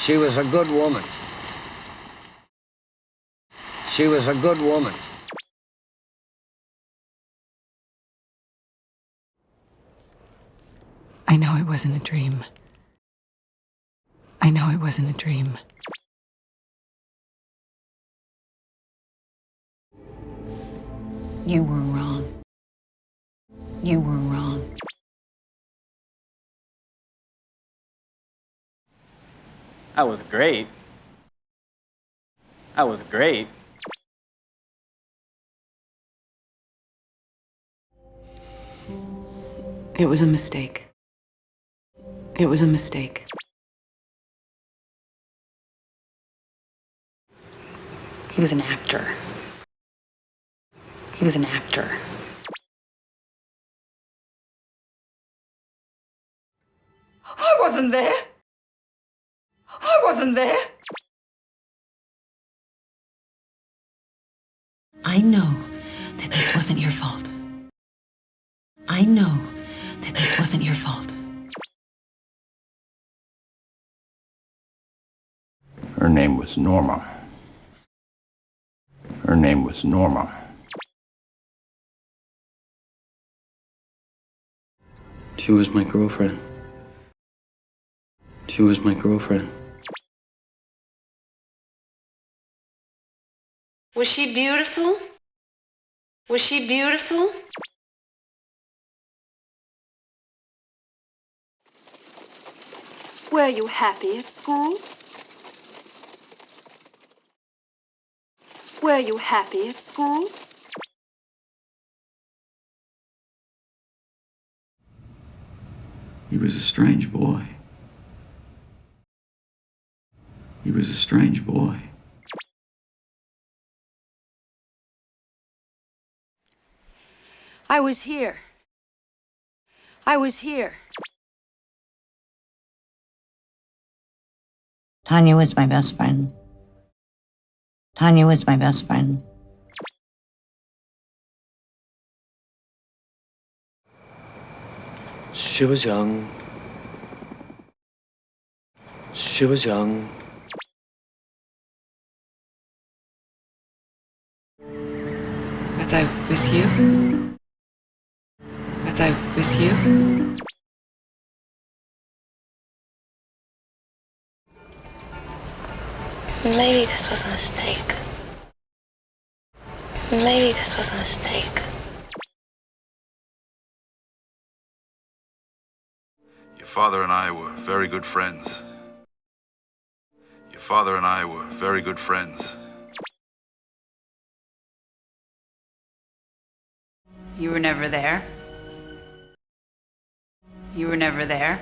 She was a good woman. She was a good woman. I know it wasn't a dream. I know it wasn't a dream. You were wrong. You were wrong. I was great. I was great. It was a mistake. It was a mistake. He was an actor. He was an actor. I wasn't there. I wasn't there. I know that this wasn't your fault. I know that this wasn't your fault. Her name was Norma. Her name was Norma. She was my girlfriend. She was my girlfriend. Was she beautiful? Was she beautiful? Were you happy at school? Were you happy at school? He was a strange boy. He was a strange boy. I was here. I was here. Tanya was my best friend. Tanya was my best friend. She was young. She was young. Was I with you? Was I with you? Maybe this was a mistake. Maybe this was a mistake. Your father and I were very good friends. Your father and I were very good friends. You were never there. You were never there.